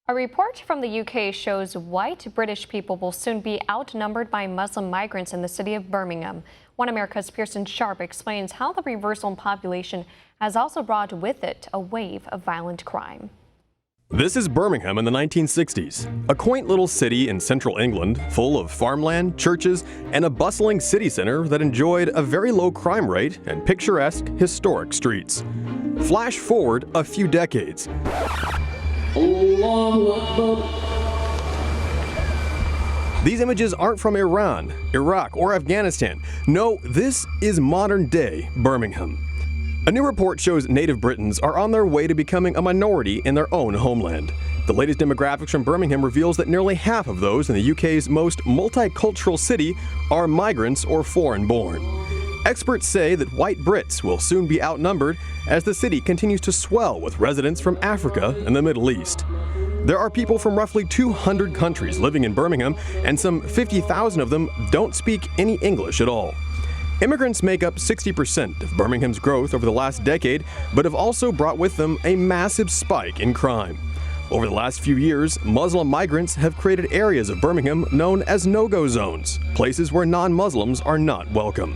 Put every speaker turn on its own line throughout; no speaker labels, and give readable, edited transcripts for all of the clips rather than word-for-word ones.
A report from the UK shows white British people will soon be outnumbered by Muslim migrants in the city of Birmingham. One America's Pearson Sharp explains how the reversal in population has also brought with it a wave of violent crime.
This is Birmingham in the 1960s, a quaint little city in central England full of farmland, churches, and a bustling city center that enjoyed a very low crime rate and picturesque, historic streets. Flash forward a few decades. These images aren't from Iran, Iraq, or Afghanistan. No, this is modern-day Birmingham. A new report shows native Britons are on their way to becoming a minority in their own homeland. The latest demographics from Birmingham reveals that nearly half of those in the UK's most multicultural city are migrants or foreign-born. Experts say that white Brits will soon be outnumbered as the city continues to swell with residents from Africa and the Middle East. There are people from roughly 200 countries living in Birmingham, and some 50,000 of them don't speak any English at all. Immigrants make up 60% of Birmingham's growth over the last decade, but have also brought with them a massive spike in crime. Over the last few years, Muslim migrants have created areas of Birmingham known as no-go zones, places where non-Muslims are not welcome.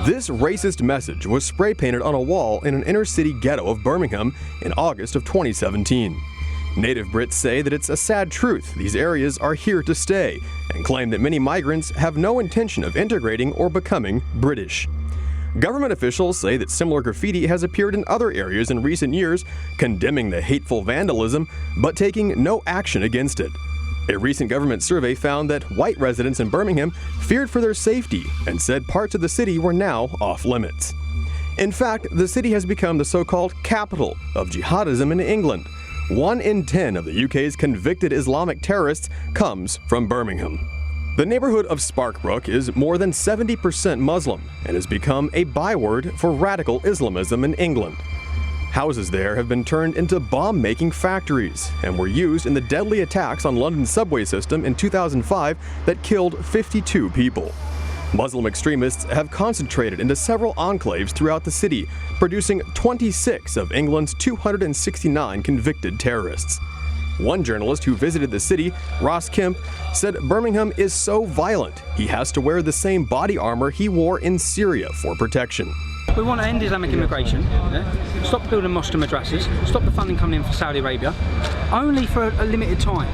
This racist message was spray-painted on a wall in an inner-city ghetto of Birmingham in August of 2017. Native Brits say that it's a sad truth these areas are here to stay, and claim that many migrants have no intention of integrating or becoming British. Government officials say that similar graffiti has appeared in other areas in recent years, condemning the hateful vandalism, but taking no action against it. A recent government survey found that white residents in Birmingham feared for their safety and said parts of the city were now off limits. In fact, the city has become the so-called capital of jihadism in England. 1 in 10 of the UK's convicted Islamic terrorists comes from Birmingham. The neighborhood of Sparkbrook is more than 70% Muslim and has become a byword for radical Islamism in England. Houses there have been turned into bomb-making factories and were used in the deadly attacks on London's subway system in 2005 that killed 52 people. Muslim extremists have concentrated into several enclaves throughout the city, producing 26 of England's 269 convicted terrorists. One journalist who visited the city, Ross Kemp, said Birmingham is so violent he has to wear the same body armor he wore in Syria for protection.
We want to end Islamic immigration, stop building mosques and madrasas, stop the funding coming in for Saudi Arabia, only for a limited time.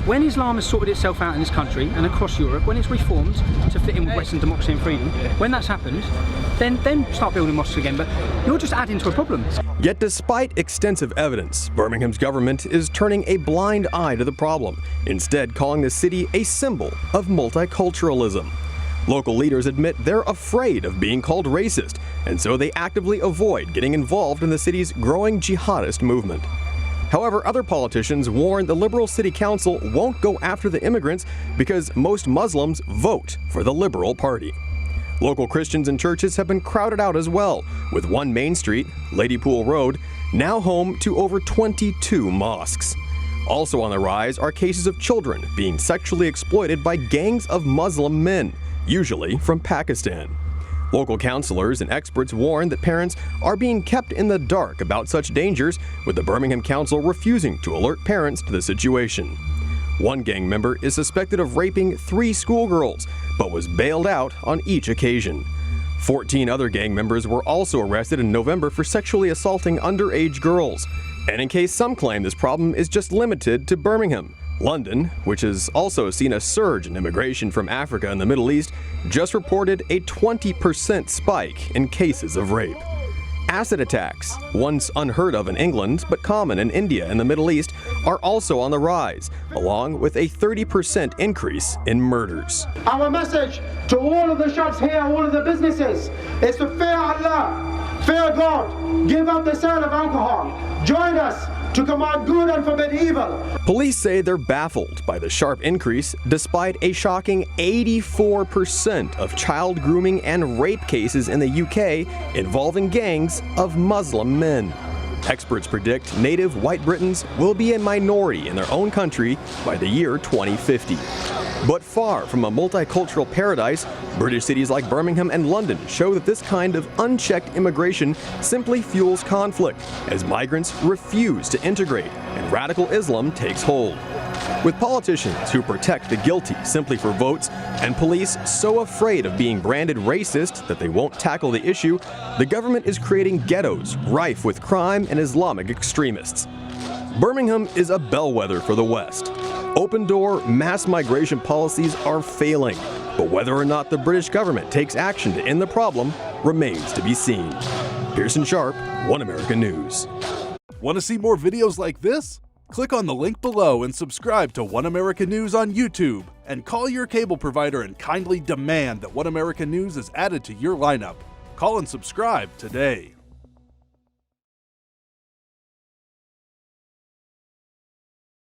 When Islam has sorted itself out in this country and across Europe, when it's reformed to fit in with Western democracy and freedom, when that's happened, then start building mosques again, but you're just adding to a problem.
Yet despite extensive evidence, Birmingham's government is turning a blind eye to the problem, instead calling the city a symbol of multiculturalism. Local leaders admit they're afraid of being called racist, and so they actively avoid getting involved in the city's growing jihadist movement. However, other politicians warn the Liberal City Council won't go after the immigrants because most Muslims vote for the Liberal Party. Local Christians and churches have been crowded out as well, with one main street, Ladypool Road, now home to over 22 mosques. Also on the rise are cases of children being sexually exploited by gangs of Muslim men, usually from Pakistan. Local counselors and experts warn that parents are being kept in the dark about such dangers, with the Birmingham Council refusing to alert parents to the situation. One gang member is suspected of raping 3 schoolgirls, but was bailed out on each occasion. 14 other gang members were also arrested in November for sexually assaulting underage girls. And in case some claim this problem is just limited to Birmingham, London, which has also seen a surge in immigration from Africa and the Middle East, just reported a 20% spike in cases of rape. Acid attacks, once unheard of in England but common in India and the Middle East, are also on the rise, along with a 30% increase in murders.
Our message to all of the shops here, all of the businesses, is to fear Allah, fear God, give up the sale of alcohol, join us to command good and forbid evil.
Police say they're baffled by the sharp increase, despite a shocking 84% of child grooming and rape cases in the UK involving gangs of Muslim men. Experts predict native white Britons will be a minority in their own country by the year 2050. But far from a multicultural paradise, British cities like Birmingham and London show that this kind of unchecked immigration simply fuels conflict as migrants refuse to integrate and radical Islam takes hold. With politicians who protect the guilty simply for votes and police so afraid of being branded racist that they won't tackle the issue, the government is creating ghettos rife with crime and Islamic extremists. Birmingham is a bellwether for the West. Open-door mass migration policies are failing, but whether or not the British government takes action to end the problem remains to be seen. Pearson Sharp, One America News.
Want to see more videos like this? Click on the link below and subscribe to One America News on YouTube, and call your cable provider and kindly demand that One America News is added to your lineup. Call and subscribe today.